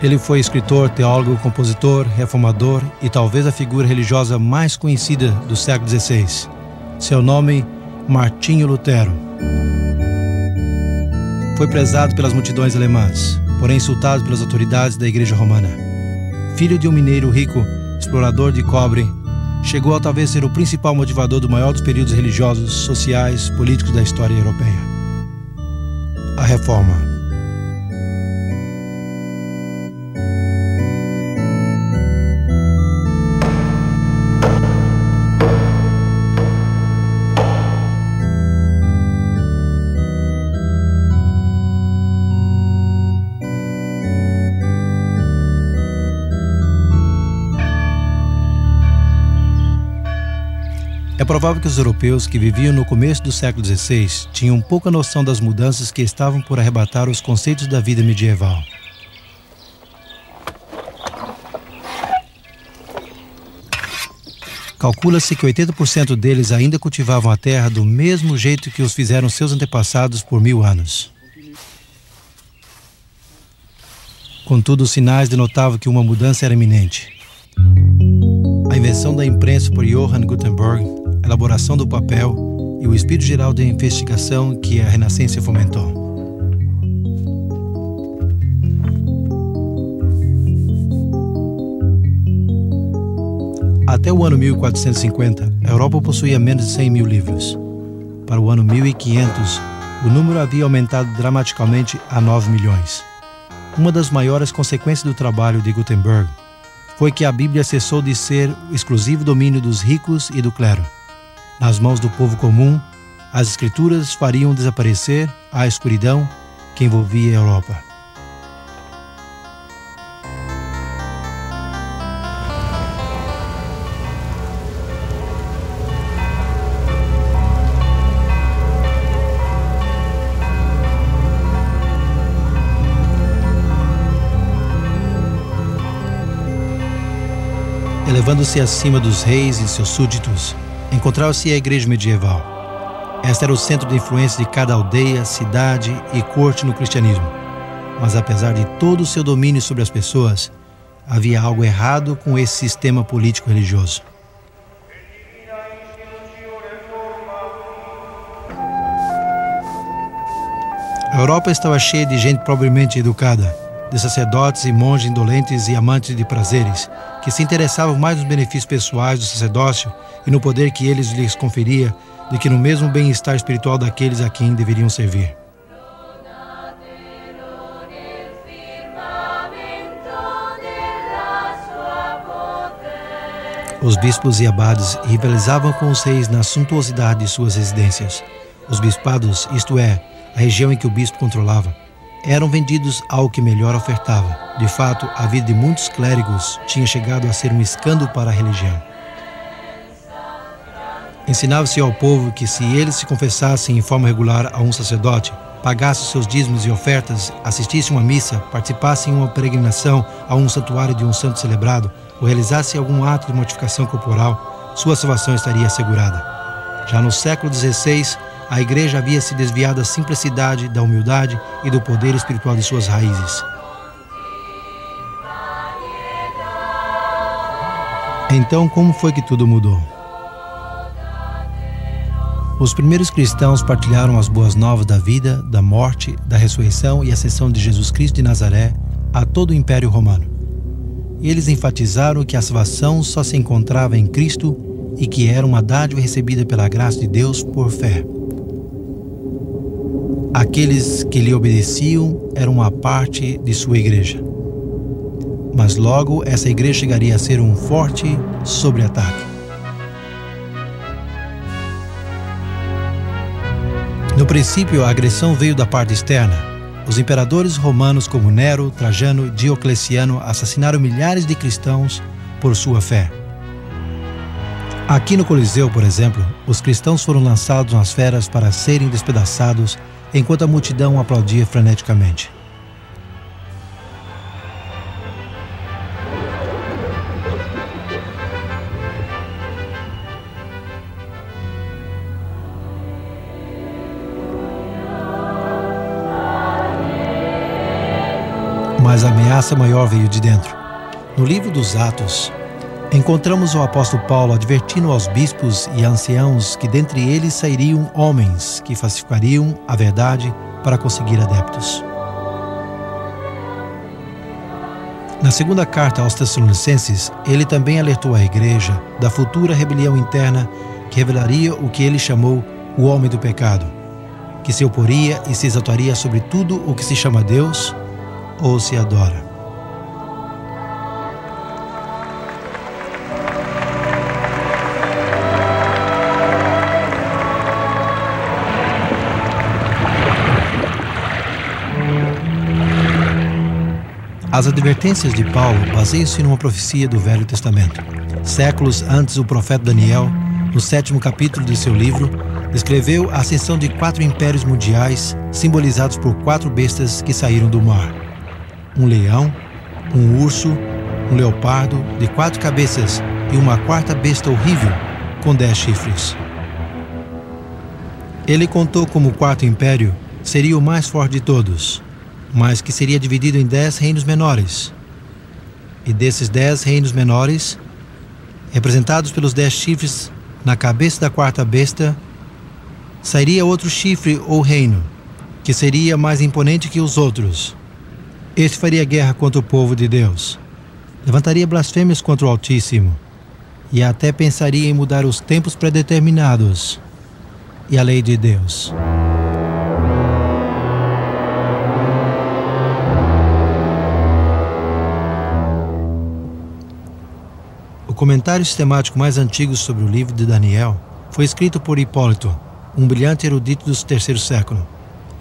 Ele foi escritor, teólogo, compositor, reformador e talvez a figura religiosa mais conhecida do século XVI. Seu nome, Martinho Lutero. Foi prezado pelas multidões alemãs, porém insultado pelas autoridades da Igreja Romana. Filho de um mineiro rico, explorador de cobre, chegou a talvez ser o principal motivador do maior dos períodos religiosos, sociais, políticos da história europeia. A Reforma. É provável que os europeus que viviam no começo do século XVI tinham pouca noção das mudanças que estavam por arrebatar os conceitos da vida medieval. Calcula-se que 80% deles ainda cultivavam a terra do mesmo jeito que os fizeram seus antepassados por 1000 anos. Contudo, os sinais denotavam que uma mudança era iminente. A invenção da imprensa por Johann Gutenberg, a elaboração do papel e o espírito geral de investigação que a Renascença fomentou. Até o ano 1450, a Europa possuía menos de 100 mil livros. Para o ano 1500, o número havia aumentado dramaticamente a 9 milhões. Uma das maiores consequências do trabalho de Gutenberg foi que a Bíblia cessou de ser o exclusivo domínio dos ricos e do clero. Nas mãos do povo comum, as Escrituras fariam desaparecer a escuridão que envolvia a Europa. Elevando-se acima dos reis e seus súditos, encontrava-se a igreja medieval. Esta era o centro de influência de cada aldeia, cidade e corte no cristianismo. Mas apesar de todo o seu domínio sobre as pessoas, havia algo errado com esse sistema político-religioso. A Europa estava cheia de gente propriamente educada, de sacerdotes e monges indolentes e amantes de prazeres, que se interessavam mais nos benefícios pessoais do sacerdócio e no poder que eles lhes conferia do que no mesmo bem-estar espiritual daqueles a quem deveriam servir. Os bispos e abades rivalizavam com os reis na suntuosidade de suas residências. Os bispados, isto é, a região em que o bispo controlava, eram vendidos ao que melhor ofertava. De fato, a vida de muitos clérigos tinha chegado a ser um escândalo para a religião. Ensinava-se ao povo que se eles se confessassem em forma regular a um sacerdote, pagassem seus dízimos e ofertas, assistissem a uma missa, participassem em uma peregrinação a um santuário de um santo celebrado, ou realizassem algum ato de mortificação corporal, sua salvação estaria assegurada. Já no século XVI, a igreja havia se desviado da simplicidade, da humildade e do poder espiritual de suas raízes. Então, como foi que tudo mudou? Os primeiros cristãos partilharam as boas novas da vida, da morte, da ressurreição e ascensão de Jesus Cristo de Nazaré a todo o Império Romano. Eles enfatizaram que a salvação só se encontrava em Cristo e que era uma dádiva recebida pela graça de Deus por fé. Aqueles que lhe obedeciam eram uma parte de sua igreja. Mas logo essa igreja chegaria a ser um forte sobre-ataque. No princípio, a agressão veio da parte externa. Os imperadores romanos como Nero, Trajano e Diocleciano assassinaram milhares de cristãos por sua fé. Aqui no Coliseu, por exemplo, os cristãos foram lançados nas feras para serem despedaçados, enquanto a multidão aplaudia freneticamente. mas a ameaça maior veio de dentro. No livro dos Atos, encontramos o apóstolo Paulo advertindo aos bispos e anciãos que dentre eles sairiam homens que falsificariam a verdade para conseguir adeptos. Na segunda carta aos Tessalonicenses, ele também alertou a igreja da futura rebelião interna que revelaria o que ele chamou o homem do pecado, que se oporia e se exaltaria sobre tudo o que se chama Deus ou se adora. As advertências de Paulo baseiam-se numa profecia do Velho Testamento. Séculos antes, o profeta Daniel, no 7º capítulo de seu livro, descreveu a ascensão de 4 impérios mundiais simbolizados por 4 bestas que saíram do mar. Um leão, um urso, um leopardo de 4 cabeças e uma 4ª besta horrível com 10 chifres. Ele contou como o 4º império seria o mais forte de todos, mas que seria dividido em 10 reinos menores. E desses 10 reinos menores, representados pelos 10 chifres na cabeça da 4ª besta, sairia outro chifre ou reino, que seria mais imponente que os outros. Este faria guerra contra o povo de Deus, levantaria blasfêmias contra o Altíssimo, e até pensaria em mudar os tempos predeterminados e a lei de Deus. O comentário sistemático mais antigo sobre o livro de Daniel foi escrito por Hipólito, um brilhante erudito do 3º século.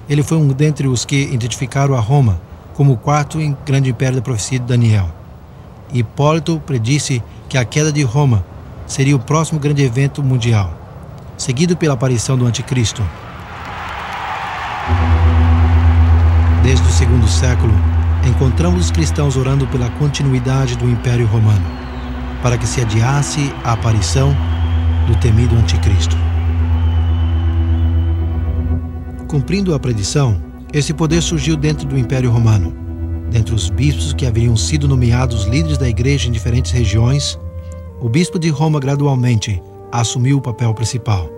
Ele foi um dentre os que identificaram a Roma como o 4º grande império da profecia de Daniel. Hipólito predisse que a queda de Roma seria o próximo grande evento mundial, seguido pela aparição do Anticristo. Desde o 2º século, encontramos os cristãos orando pela continuidade do Império Romano, para que se adiasse a aparição do temido Anticristo. Cumprindo a predição, esse poder surgiu dentro do Império Romano. Dentre os bispos que haveriam sido nomeados líderes da igreja em diferentes regiões, o bispo de Roma gradualmente assumiu o papel principal.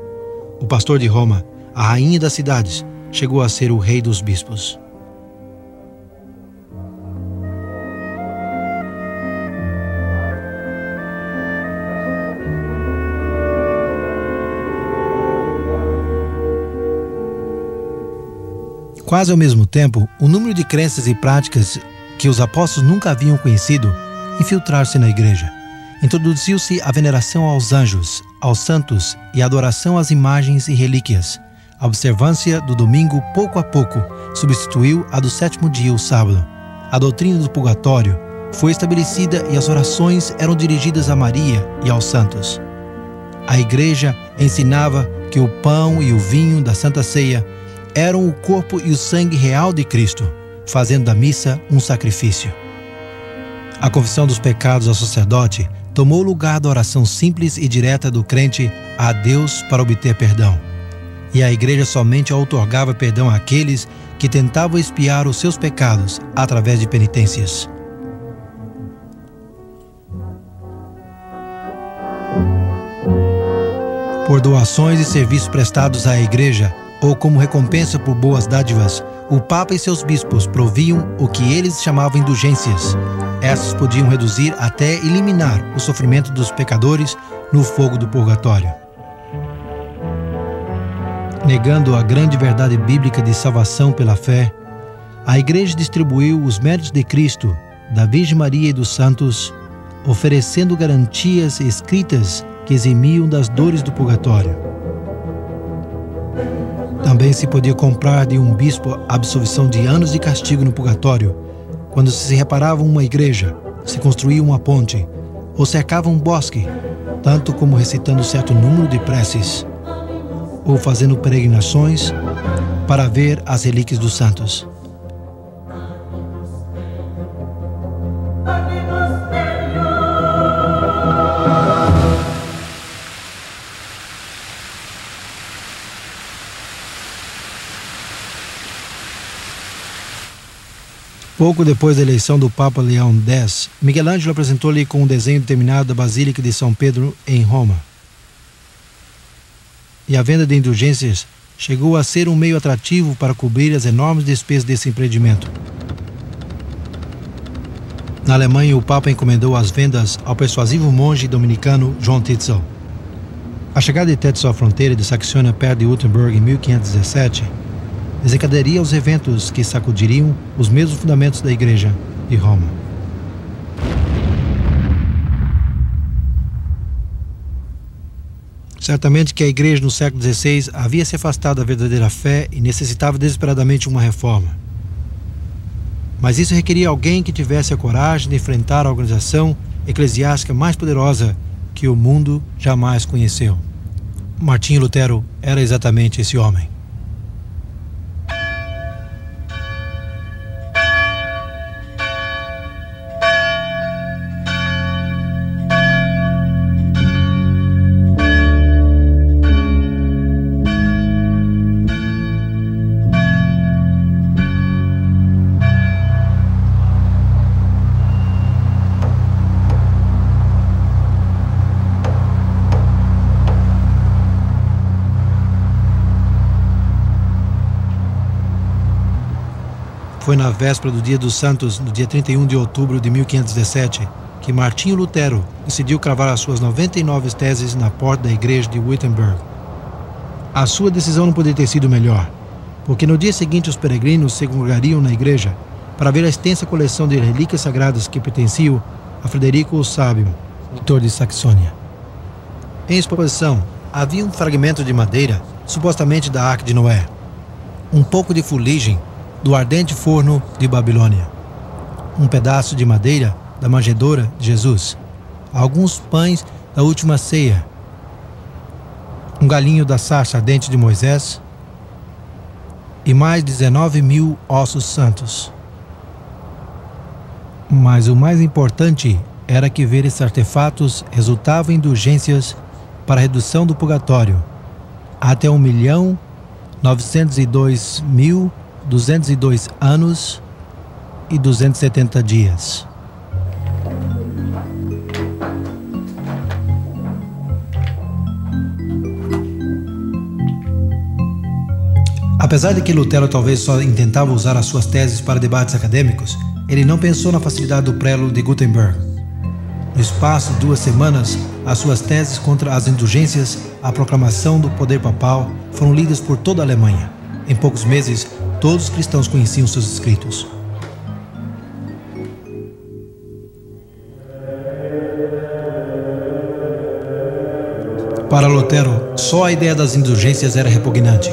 O pastor de Roma, a rainha das cidades, chegou a ser o rei dos bispos. Quase ao mesmo tempo, o número de crenças e práticas que os apóstolos nunca haviam conhecido infiltraram-se na igreja. Introduziu-se a veneração aos anjos, aos santos e a adoração às imagens e relíquias. A observância do domingo, pouco a pouco, substituiu a do 7º dia, o sábado. A doutrina do purgatório foi estabelecida e as orações eram dirigidas a Maria e aos santos. A igreja ensinava que o pão e o vinho da Santa Ceia eram o corpo e o sangue real de Cristo, fazendo da missa um sacrifício. A confissão dos pecados ao sacerdote tomou o lugar da oração simples e direta do crente a Deus para obter perdão. E a igreja somente outorgava perdão àqueles que tentavam expiar os seus pecados através de penitências. Por doações e serviços prestados à igreja, ou como recompensa por boas dádivas, o Papa e seus bispos proviam o que eles chamavam indulgências. Essas podiam reduzir até eliminar o sofrimento dos pecadores no fogo do purgatório. Negando a grande verdade bíblica de salvação pela fé, a Igreja distribuiu os méritos de Cristo, da Virgem Maria e dos santos, oferecendo garantias escritas que eximiam das dores do purgatório. Também se podia comprar de um bispo a absolvição de anos de castigo no purgatório, quando se reparava uma igreja, se construía uma ponte, ou cercava um bosque, tanto como recitando certo número de preces, ou fazendo peregrinações para ver as relíquias dos santos. Pouco depois da eleição do Papa Leão X, Michelangelo apresentou-lhe com um desenho determinado da Basílica de São Pedro em Roma. E a venda de indulgências chegou a ser um meio atrativo para cobrir as enormes despesas desse empreendimento. Na Alemanha, o Papa encomendou as vendas ao persuasivo monge dominicano João Tetzel. A chegada de Tetzel à fronteira de Saxônia perto de Wittenberg em 1517 desencadearia os eventos que sacudiriam os mesmos fundamentos da Igreja de Roma. Certamente que a Igreja no século XVI havia se afastado da verdadeira fé e necessitava desesperadamente uma reforma. Mas isso requeria alguém que tivesse a coragem de enfrentar a organização eclesiástica mais poderosa que o mundo jamais conheceu. Martinho Lutero era exatamente esse homem. Foi na véspera do Dia dos Santos, no dia 31 de outubro de 1517, que Martinho Lutero decidiu cravar as suas 99 teses na porta da igreja de Wittenberg. A sua decisão não poderia ter sido melhor, porque no dia seguinte os peregrinos se congregariam na igreja para ver a extensa coleção de relíquias sagradas que pertenciam a Frederico o Sábio, doutor de Saxônia. Em exposição, havia um fragmento de madeira, supostamente da Arca de Noé, um pouco de fuligem do ardente forno de Babilônia, um pedaço de madeira da manjedoura de Jesus, alguns pães da última ceia, um galinho da sarça ardente de Moisés e mais 19.000 ossos santos. Mas o mais importante era que ver esses artefatos resultava em indulgências para a redução do purgatório até 1.902.202 anos e 270 dias. Apesar de que Lutero talvez só intentava usar as suas teses para debates acadêmicos, ele não pensou na facilidade do prelo de Gutenberg. No espaço de 2 semanas, as suas teses contra as indulgências, a proclamação do poder papal, foram lidas por toda a Alemanha. Em poucos meses, todos os cristãos conheciam seus escritos. Para Lutero, só a ideia das indulgências era repugnante,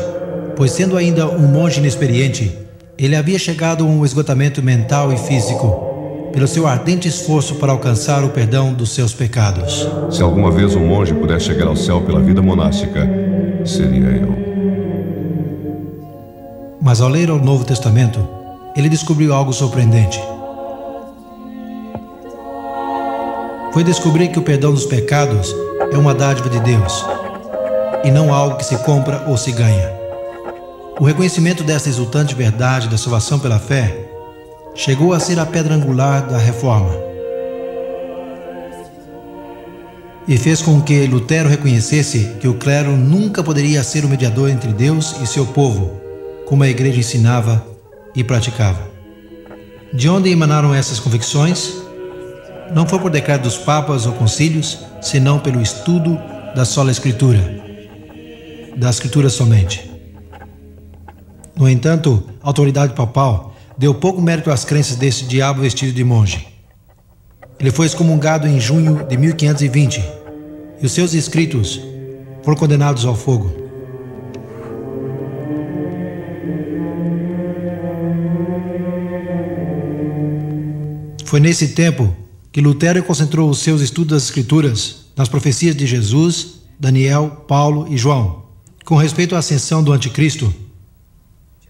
pois sendo ainda um monge inexperiente, ele havia chegado a um esgotamento mental e físico, pelo seu ardente esforço para alcançar o perdão dos seus pecados. Se alguma vez um monge pudesse chegar ao céu pela vida monástica, seria eu. Mas ao ler o Novo Testamento, ele descobriu algo surpreendente. Foi descobrir que o perdão dos pecados é uma dádiva de Deus, e não algo que se compra ou se ganha. O reconhecimento dessa exultante verdade da salvação pela fé chegou a ser a pedra angular da Reforma e fez com que Lutero reconhecesse que o clero nunca poderia ser o mediador entre Deus e seu povo, como a Igreja ensinava e praticava. De onde emanaram essas convicções? Não foi por decreto dos papas ou concílios, senão pelo estudo da sola Escritura, da Escritura somente. No entanto, a autoridade papal deu pouco mérito às crenças desse diabo vestido de monge. Ele foi excomungado em junho de 1520 e os seus escritos foram condenados ao fogo. Foi nesse tempo que Lutero concentrou os seus estudos das Escrituras nas profecias de Jesus, Daniel, Paulo e João. Com respeito à ascensão do Anticristo,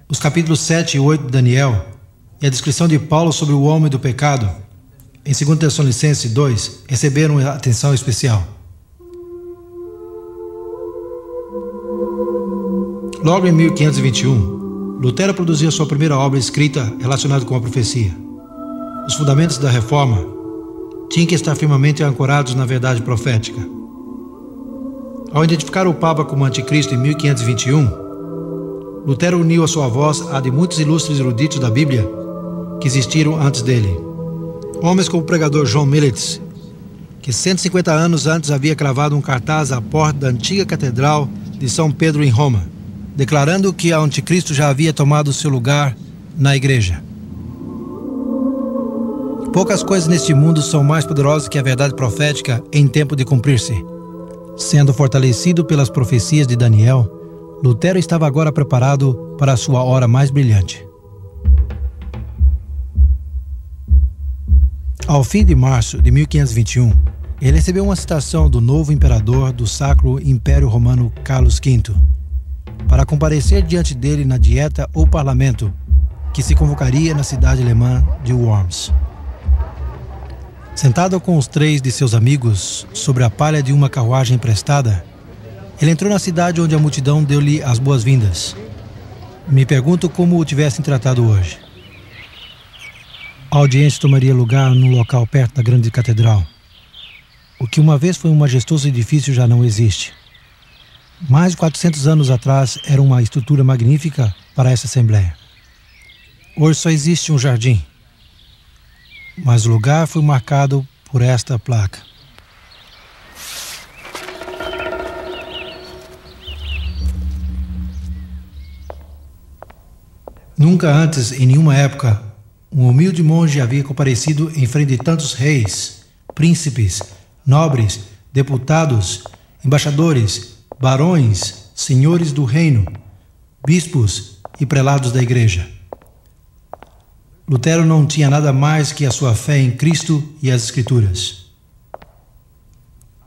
os capítulos 7 e 8 de Daniel e a descrição de Paulo sobre o homem do pecado, em 2 Tessalonicenses 2, receberam atenção especial. Logo em 1521, Lutero produziu sua primeira obra escrita relacionada com a profecia. Os fundamentos da Reforma tinham que estar firmemente ancorados na verdade profética. Ao identificar o Papa como anticristo em 1521, Lutero uniu a sua voz à de muitos ilustres eruditos da Bíblia que existiram antes dele. Homens como o pregador John Millet, que 150 anos antes havia cravado um cartaz à porta da antiga Catedral de São Pedro em Roma, declarando que o anticristo já havia tomado seu lugar na igreja. Poucas coisas neste mundo são mais poderosas que a verdade profética em tempo de cumprir-se. Sendo fortalecido pelas profecias de Daniel, Lutero estava agora preparado para a sua hora mais brilhante. Ao fim de março de 1521, ele recebeu uma citação do novo imperador do Sacro Império Romano Carlos V para comparecer diante dele na dieta ou parlamento que se convocaria na cidade alemã de Worms. Sentado com os 3 de seus amigos sobre a palha de uma carruagem emprestada, ele entrou na cidade onde a multidão deu-lhe as boas-vindas. Me pergunto como o tivessem tratado hoje. A audiência tomaria lugar num local perto da grande catedral. O que uma vez foi um majestoso edifício já não existe. Mais de 400 anos atrás era uma estrutura magnífica para essa assembleia. Hoje só existe um jardim, mas o lugar foi marcado por esta placa. Nunca antes, em nenhuma época, um humilde monge havia comparecido em frente de tantos reis, príncipes, nobres, deputados, embaixadores, barões, senhores do reino, bispos e prelados da igreja. Lutero não tinha nada mais que a sua fé em Cristo e as Escrituras.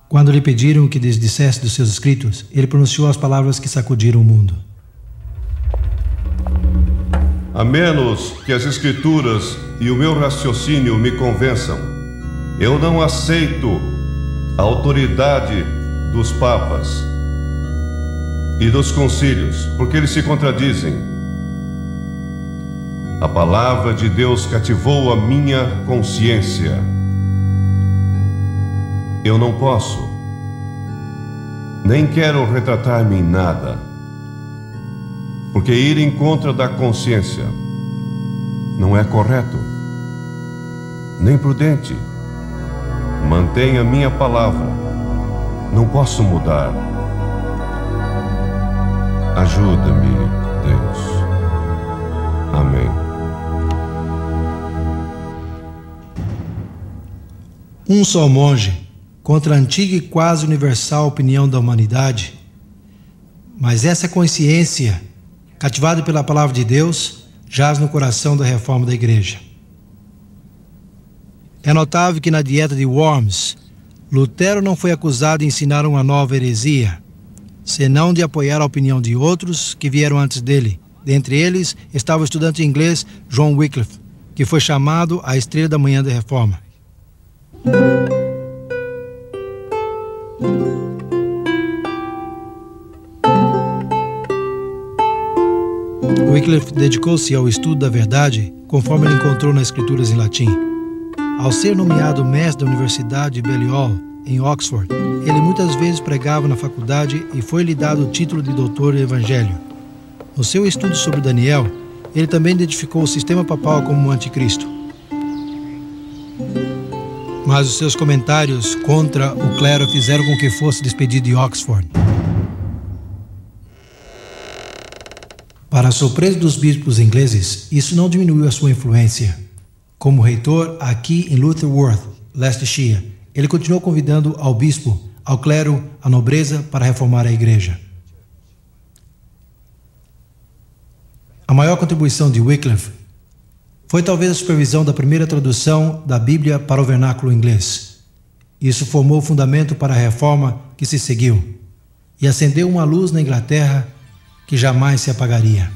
Quando lhe pediram que desdissesse dos seus escritos, ele pronunciou as palavras que sacudiram o mundo. A menos que as Escrituras e o meu raciocínio me convençam, eu não aceito a autoridade dos papas e dos concílios, porque eles se contradizem. A palavra de Deus cativou a minha consciência. Eu não posso, nem quero retratar-me em nada, porque ir em contra da consciência não é correto, nem prudente. Mantenha minha palavra, não posso mudar. Ajuda-me, Deus. Amém. Um só monge contra a antiga e quase universal opinião da humanidade, mas essa consciência, cativada pela palavra de Deus, jaz no coração da reforma da igreja. É notável que na dieta de Worms, Lutero não foi acusado de ensinar uma nova heresia, senão de apoiar a opinião de outros que vieram antes dele. Dentre eles estava o estudante inglês John Wycliffe, que foi chamado a estrela da manhã da reforma. Wycliffe dedicou-se ao estudo da verdade conforme ele encontrou nas escrituras em latim. Ao ser nomeado mestre da Universidade de Balliol, em Oxford, ele muitas vezes pregava na faculdade e foi-lhe dado o título de doutor em Evangelho. No seu estudo sobre Daniel, ele também identificou o sistema papal como um anticristo. Mas os seus comentários contra o clero fizeram com que fosse despedido de Oxford. Para a surpresa dos bispos ingleses, isso não diminuiu a sua influência. Como reitor aqui em Lutterworth, Leicestershire, ele continuou convidando ao bispo, ao clero, à nobreza para reformar a igreja. A maior contribuição de Wycliffe foi talvez a supervisão da primeira tradução da Bíblia para o vernáculo inglês. Isso formou o fundamento para a reforma que se seguiu e acendeu uma luz na Inglaterra que jamais se apagaria.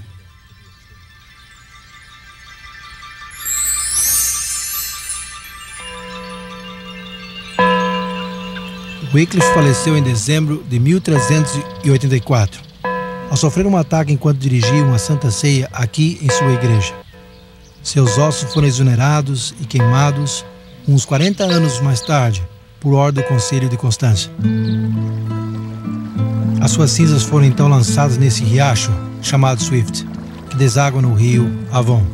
Wycliffe faleceu em dezembro de 1384, ao sofrer um ataque enquanto dirigia uma santa ceia aqui em sua igreja. Seus ossos foram exonerados e queimados uns 40 anos mais tarde, por ordem do Conselho de Constância. As suas cinzas foram então lançadas nesse riacho, chamado Swift, que deságua no rio Avon.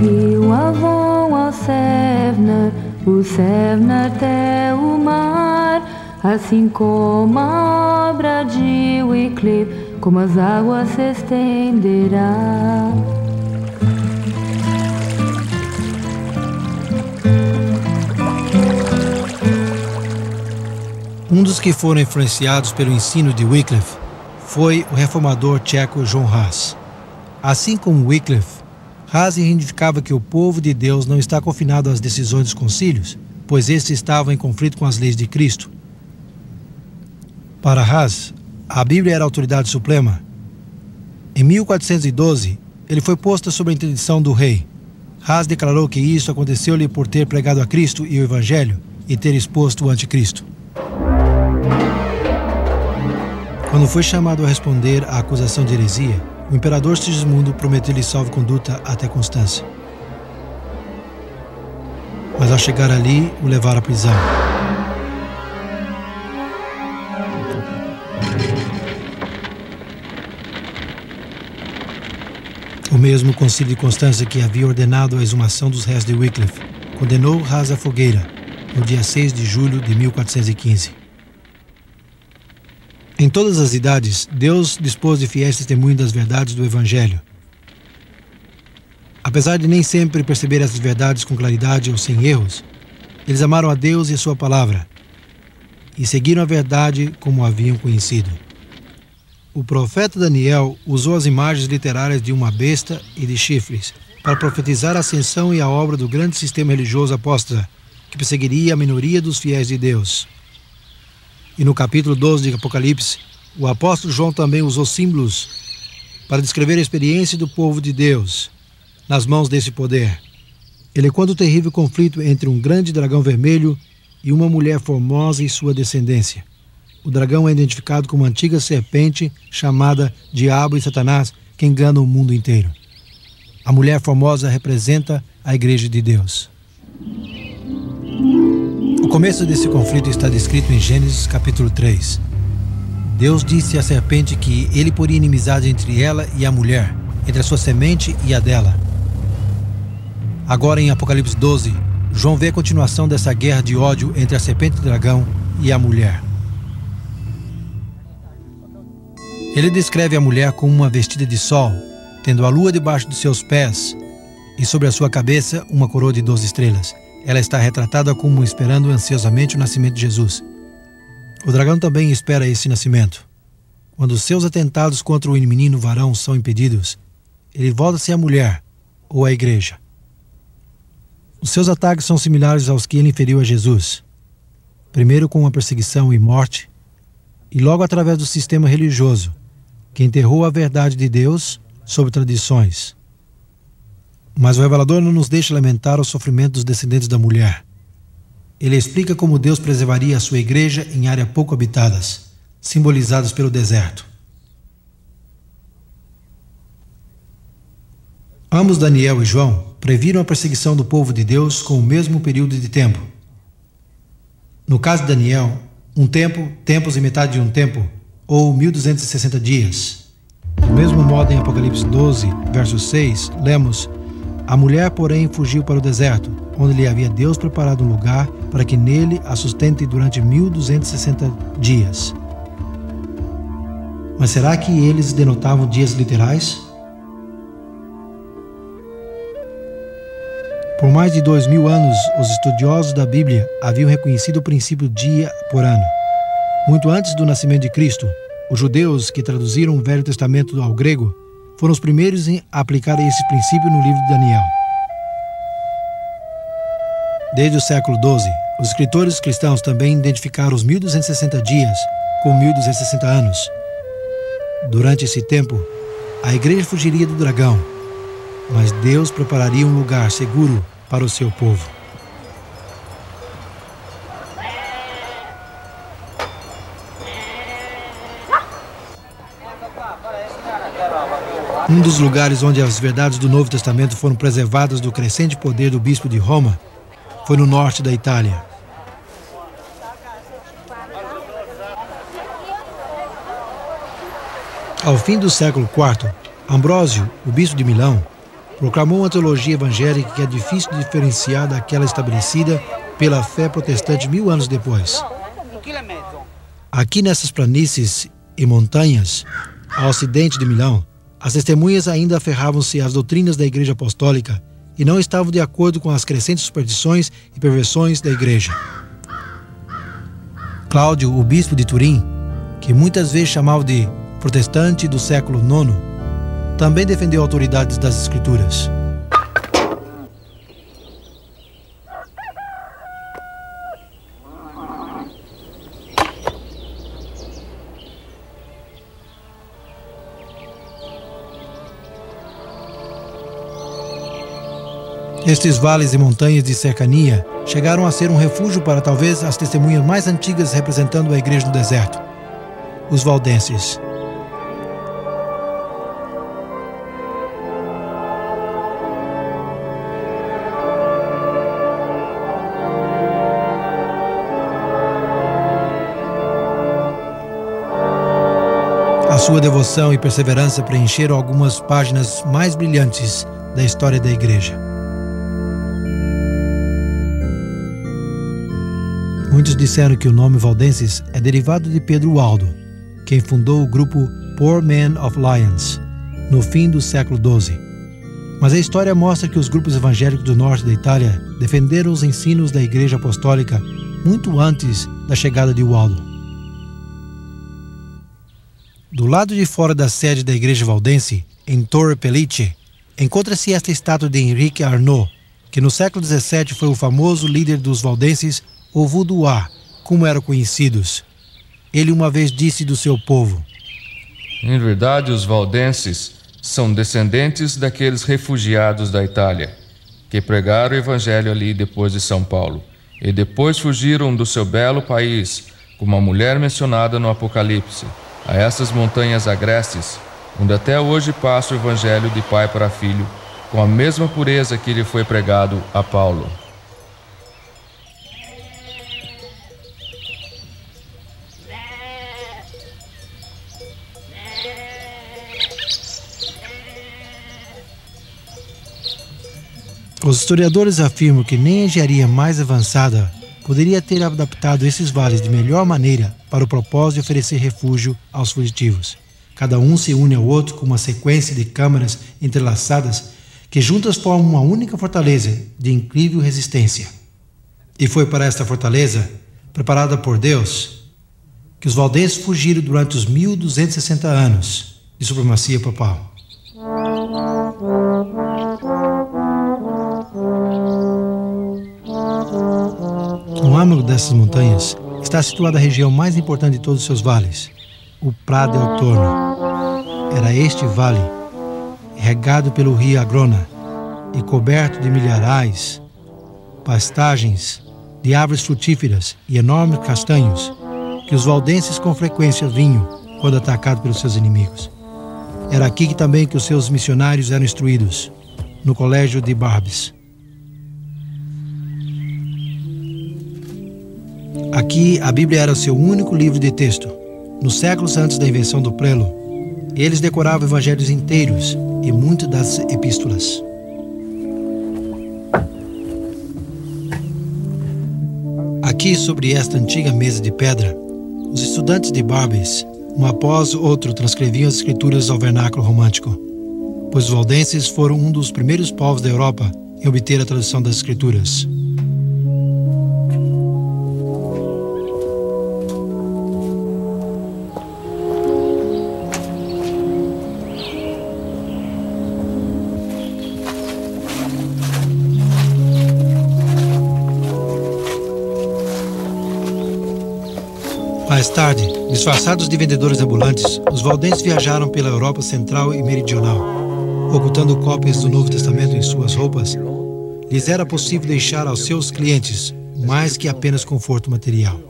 Rio Avon ao Sevner, o Sevner até o mar, assim como a obra de Wycliffe, como as águas se estenderá. Um dos que foram influenciados pelo ensino de Wycliffe foi o reformador tcheco John Hus. Assim como Wycliffe, Hus identificava que o povo de Deus não está confinado às decisões dos concílios, pois estes estavam em conflito com as leis de Cristo. Para Hus, a Bíblia era a autoridade suprema. Em 1412, ele foi posto sob a interdição do rei. Hus declarou que isso aconteceu-lhe por ter pregado a Cristo e o Evangelho e ter exposto o anticristo. Quando foi chamado a responder à acusação de heresia, o imperador Sigismundo prometeu-lhe salvo-conduta até Constância. Mas ao chegar ali, o levaram à prisão. O mesmo Concílio de Constância que havia ordenado a exumação dos restos de Wycliffe condenou Hus à fogueira no dia 6 de julho de 1415. Em todas as idades, Deus dispôs de fiéis testemunhos das verdades do Evangelho. Apesar de nem sempre perceber essas verdades com claridade ou sem erros, eles amaram a Deus e a sua palavra e seguiram a verdade como a haviam conhecido. O profeta Daniel usou as imagens literárias de uma besta e de chifres para profetizar a ascensão e a obra do grande sistema religioso apóstata que perseguiria a minoria dos fiéis de Deus. E no capítulo 12 de Apocalipse, o apóstolo João também usou símbolos para descrever a experiência do povo de Deus nas mãos desse poder. Ele conta o terrível conflito entre um grande dragão vermelho e uma mulher formosa e sua descendência. O dragão é identificado como uma antiga serpente chamada Diabo e Satanás, que engana o mundo inteiro. A mulher formosa representa a Igreja de Deus. O começo desse conflito está descrito em Gênesis capítulo 3. Deus disse à serpente que ele poria inimizade entre ela e a mulher, entre a sua semente e a dela. Agora em Apocalipse 12, João vê a continuação dessa guerra de ódio entre a serpente e o dragão e a mulher. Ele descreve a mulher como uma vestida de sol, tendo a lua debaixo dos seus pés e sobre a sua cabeça uma coroa de 12 estrelas. Ela está retratada como esperando ansiosamente o nascimento de Jesus. O dragão também espera esse nascimento. Quando os seus atentados contra o menino varão são impedidos, ele volta-se à mulher ou à igreja. Os seus ataques são similares aos que ele inferiu a Jesus. Primeiro com uma perseguição e morte, e logo através do sistema religioso, que enterrou a verdade de Deus sob tradições. Mas o revelador não nos deixa lamentar o sofrimento dos descendentes da mulher. Ele explica como Deus preservaria a sua igreja em áreas pouco habitadas, simbolizadas pelo deserto. Ambos, Daniel e João, previram a perseguição do povo de Deus com o mesmo período de tempo. No caso de Daniel, um tempo, tempos e metade de um tempo, ou 1260 dias. Do mesmo modo, em Apocalipse 12, verso 6, lemos: a mulher, porém, fugiu para o deserto, onde lhe havia Deus preparado um lugar para que nele a sustente durante 1260 dias. Mas será que eles denotavam dias literais? Por mais de 2000 anos, os estudiosos da Bíblia haviam reconhecido o princípio dia por ano. Muito antes do nascimento de Cristo, os judeus que traduziram o Velho Testamento ao grego foram os primeiros em aplicar esse princípio no livro de Daniel. Desde o século XII, os escritores cristãos também identificaram os 1260 dias com 1260 anos. Durante esse tempo, a igreja fugiria do dragão, mas Deus prepararia um lugar seguro para o seu povo. Um dos lugares onde as verdades do Novo Testamento foram preservadas do crescente poder do bispo de Roma foi no norte da Itália. Ao fim do século IV, Ambrósio, o bispo de Milão, proclamou uma teologia evangélica que é difícil de diferenciar daquela estabelecida pela fé protestante 1000 anos depois. Aqui nessas planícies e montanhas, ao ocidente de Milão, as testemunhas ainda aferravam-se às doutrinas da Igreja Apostólica e não estavam de acordo com as crescentes superstições e perversões da Igreja. Cláudio, o bispo de Turim, que muitas vezes chamava de protestante do século IX, também defendeu autoridades das Escrituras. Estes vales e montanhas de cercania chegaram a ser um refúgio para talvez as testemunhas mais antigas representando a igreja no deserto, os valdenses. A sua devoção e perseverança preencheram algumas páginas mais brilhantes da história da igreja. Muitos disseram que o nome Valdenses é derivado de Pedro Aldo, quem fundou o grupo Poor Men of Lyons, no fim do século XII. Mas a história mostra que os grupos evangélicos do norte da Itália defenderam os ensinos da Igreja Apostólica muito antes da chegada de Waldo. Do lado de fora da sede da Igreja Valdense, em Torre Pellice, encontra-se esta estátua de Henrique Arnaud, que no século XVII foi o famoso líder dos valdenses, ou Vaudois, como eram conhecidos. Ele uma vez disse do seu povo: em verdade, os valdenses são descendentes daqueles refugiados da Itália, que pregaram o evangelho ali depois de São Paulo, e depois fugiram do seu belo país, como a mulher mencionada no Apocalipse, a essas montanhas agrestes, onde até hoje passa o evangelho de pai para filho, com a mesma pureza que lhe foi pregado a Paulo. Os historiadores afirmam que nem a engenharia mais avançada poderia ter adaptado esses vales de melhor maneira para o propósito de oferecer refúgio aos fugitivos. Cada um se une ao outro com uma sequência de câmaras entrelaçadas que juntas formam uma única fortaleza de incrível resistência. E foi para esta fortaleza, preparada por Deus, que os valdenses fugiram durante os 1260 anos de supremacia papal. No âmago dessas montanhas está situada a região mais importante de todos os seus vales, o Prado del Torno. Era este vale, regado pelo rio Agrona e coberto de milharais, pastagens, de árvores frutíferas e enormes castanhos, que os valdenses com frequência vinham quando atacados pelos seus inimigos. Era aqui também que os seus missionários eram instruídos, no colégio de Barbes. Aqui, a Bíblia era o seu único livro de texto. Nos séculos antes da invenção do prelo, eles decoravam evangelhos inteiros e muitas das epístolas. Aqui, sobre esta antiga mesa de pedra, os estudantes de Barbes, um após outro, transcreviam as escrituras ao vernáculo romântico, pois os valdenses foram um dos primeiros povos da Europa em obter a tradução das escrituras. Mais tarde, disfarçados de vendedores ambulantes, os valdenses viajaram pela Europa Central e Meridional. Ocultando cópias do Novo Testamento em suas roupas, lhes era possível deixar aos seus clientes mais que apenas conforto material.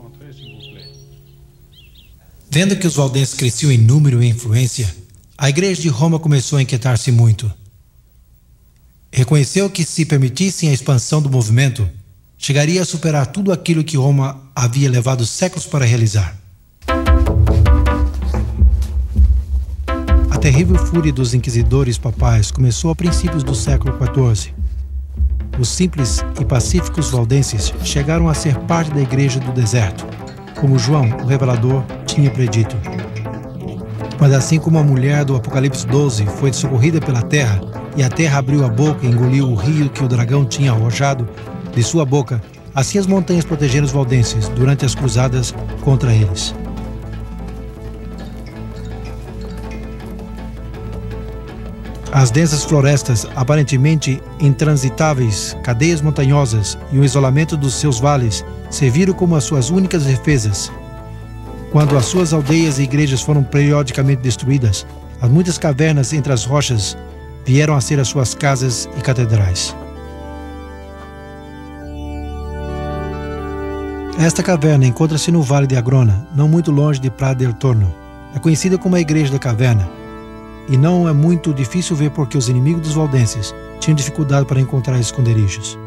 Vendo que os valdenses cresciam em número e influência, a Igreja de Roma começou a inquietar-se muito. Reconheceu que, se permitissem a expansão do movimento, chegaria a superar tudo aquilo que Roma havia levado séculos para realizar. A terrível fúria dos inquisidores papais começou a princípios do século XIV. Os simples e pacíficos valdenses chegaram a ser parte da Igreja do Deserto, como João, o Revelador, tinha predito. Mas assim como a mulher do Apocalipse 12 foi socorrida pela terra, e a terra abriu a boca e engoliu o rio que o dragão tinha arrojado de sua boca, assim as montanhas protegeram os valdenses durante as cruzadas contra eles. As densas florestas, aparentemente intransitáveis, cadeias montanhosas e o isolamento dos seus vales serviram como as suas únicas defesas. Quando as suas aldeias e igrejas foram periodicamente destruídas, as muitas cavernas entre as rochas vieram a ser as suas casas e catedrais. Esta caverna encontra-se no Vale de Agrona, não muito longe de Pra del Torno. É conhecida como a Igreja da Caverna, e não é muito difícil ver porque os inimigos dos valdenses tinham dificuldade para encontrar esconderijos.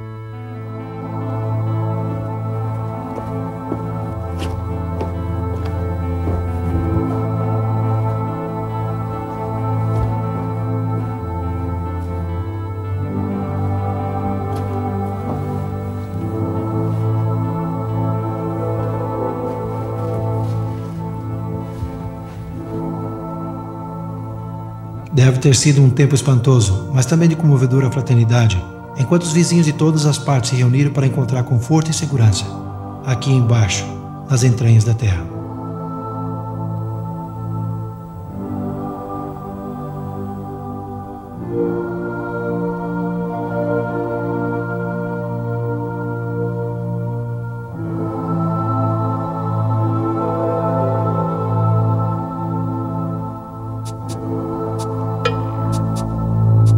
Deve ter sido um tempo espantoso, mas também de comovedora fraternidade, enquanto os vizinhos de todas as partes se reuniram para encontrar conforto e segurança, aqui embaixo, nas entranhas da terra.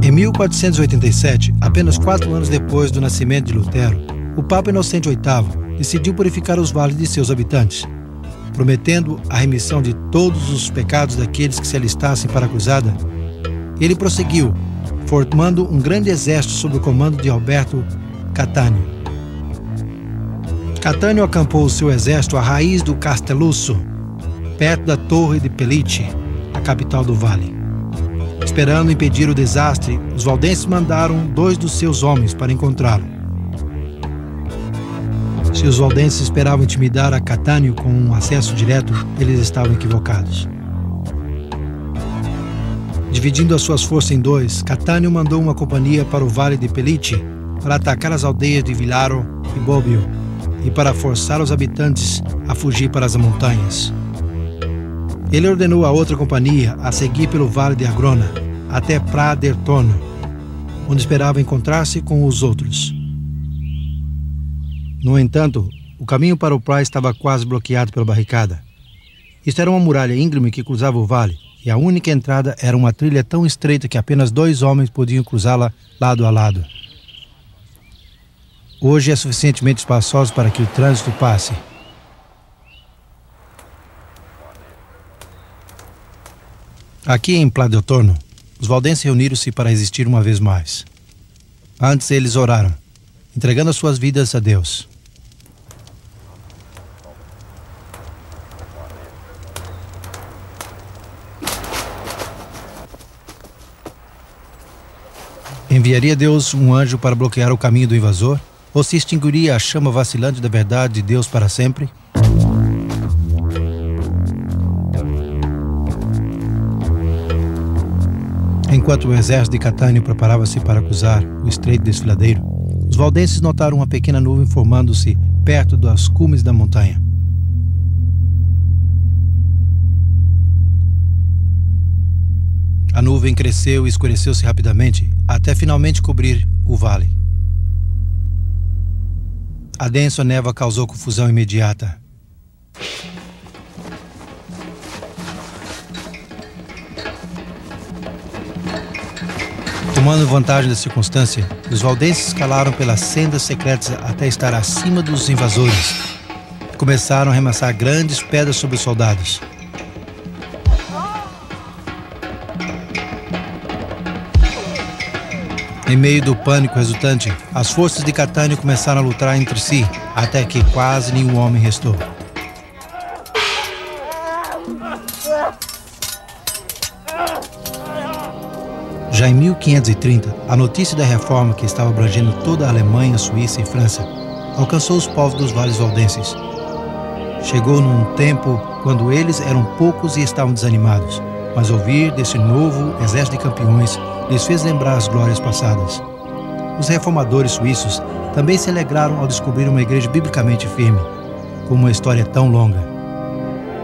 Em 1487, apenas 4 anos depois do nascimento de Lutero, o Papa Inocente VIII decidiu purificar os vales de seus habitantes, prometendo a remissão de todos os pecados daqueles que se alistassem para a cruzada. Ele prosseguiu, formando um grande exército sob o comando de Alberto Catânio. Catânio acampou seu exército à raiz do Castelluccio, perto da Torre de Pellice, a capital do vale. Esperando impedir o desastre, os valdenses mandaram 2 dos seus homens para encontrá-lo. Se os valdenses esperavam intimidar a Catânio com um acesso direto, eles estavam equivocados. Dividindo as suas forças em 2, Catânio mandou uma companhia para o Vale de Pellice para atacar as aldeias de Villaro e Bobbio e para forçar os habitantes a fugir para as montanhas. Ele ordenou a outra companhia a seguir pelo Vale de Agrona até Pra del Torno, onde esperava encontrar-se com os outros. No entanto, o caminho para o Pra estava quase bloqueado pela barricada. Isto era uma muralha íngreme que cruzava o vale, e a única entrada era uma trilha tão estreita que apenas 2 homens podiam cruzá-la lado a lado. Hoje é suficientemente espaçoso para que o trânsito passe. Aqui em Pra del Torno, os valdenses reuniram-se para resistir uma vez mais. Antes eles oraram, entregando as suas vidas a Deus. Enviaria Deus um anjo para bloquear o caminho do invasor? Ou se extinguiria a chama vacilante da verdade de Deus para sempre? Enquanto o exército de Catânio preparava-se para cruzar o Estreito Desfiladeiro, os valdenses notaram uma pequena nuvem formando-se perto das cumes da montanha. A nuvem cresceu e escureceu-se rapidamente, até finalmente cobrir o vale. A densa névoa causou confusão imediata. Tomando vantagem da circunstância, os valdenses escalaram pelas sendas secretas até estar acima dos invasores e começaram a arremessar grandes pedras sobre os soldados. Em meio do pânico resultante, as forças de Catânio começaram a lutar entre si, até que quase nenhum homem restou. Já em 1530, a notícia da reforma que estava abrangendo toda a Alemanha, Suíça e França alcançou os povos dos vales valdenses. Chegou num tempo quando eles eram poucos e estavam desanimados, mas ouvir desse novo exército de campeões lhes fez lembrar as glórias passadas. Os reformadores suíços também se alegraram ao descobrir uma igreja biblicamente firme, com uma história tão longa.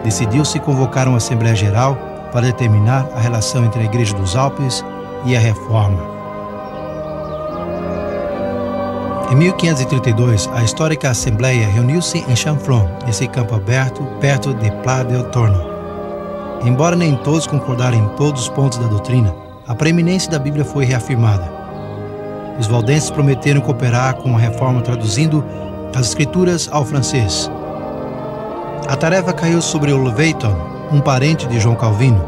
Decidiu-se convocar uma Assembleia Geral para determinar a relação entre a Igreja dos Alpes e a Reforma. Em 1532, a histórica Assembleia reuniu-se em Chanfron, esse campo aberto, perto de Plat del Torno. Embora nem todos concordaram em todos os pontos da doutrina, a preeminência da Bíblia foi reafirmada. Os valdenses prometeram cooperar com a reforma traduzindo as Escrituras ao francês. A tarefa caiu sobre o Leviton, um parente de João Calvino.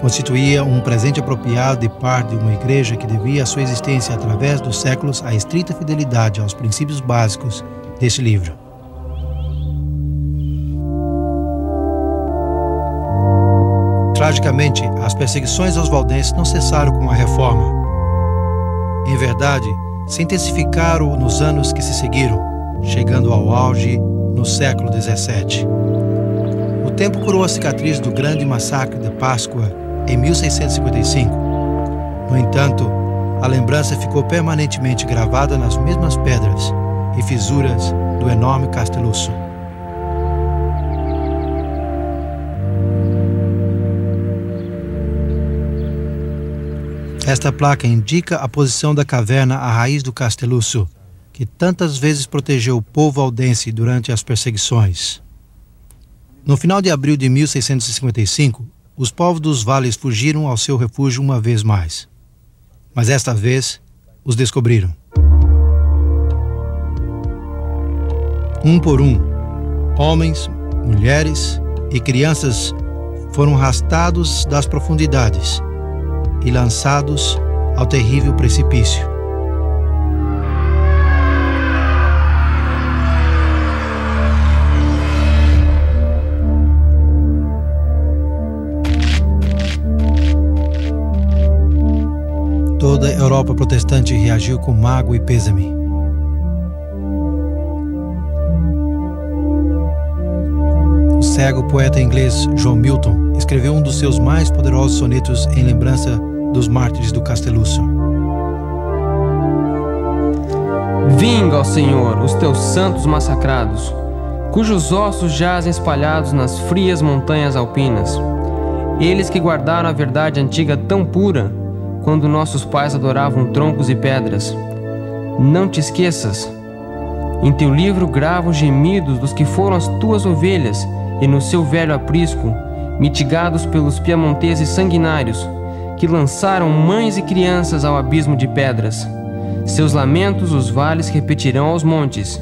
Constituía um presente apropriado de parte de uma igreja que devia a sua existência através dos séculos à estrita fidelidade aos princípios básicos deste livro. Tragicamente, as perseguições aos valdenses não cessaram com a reforma. Em verdade, se intensificaram nos anos que se seguiram, chegando ao auge no século XVII. O tempo curou a cicatriz do grande massacre de Páscoa em 1655. No entanto, a lembrança ficou permanentemente gravada nas mesmas pedras e fissuras do enorme Castelusso. Esta placa indica a posição da caverna à raiz do Castelusso, que tantas vezes protegeu o povo valdense durante as perseguições. No final de abril de 1655, os povos dos vales fugiram ao seu refúgio uma vez mais. Mas esta vez, os descobriram. Um por um, homens, mulheres e crianças foram arrastados das profundidades e lançados ao terrível precipício. Toda a Europa protestante reagiu com mágoa e pêsame. O cego poeta inglês John Milton escreveu um dos seus mais poderosos sonetos em lembrança dos mártires do Castelusso. Vinga, ó Senhor, os teus santos massacrados, cujos ossos jazem espalhados nas frias montanhas alpinas. Eles que guardaram a verdade antiga tão pura, quando nossos pais adoravam troncos e pedras. Não te esqueças. Em teu livro grava os gemidos dos que foram as tuas ovelhas, e no seu velho aprisco, mitigados pelos piamonteses sanguinários, que lançaram mães e crianças ao abismo de pedras. Seus lamentos os vales repetirão aos montes,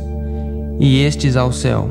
e estes ao céu.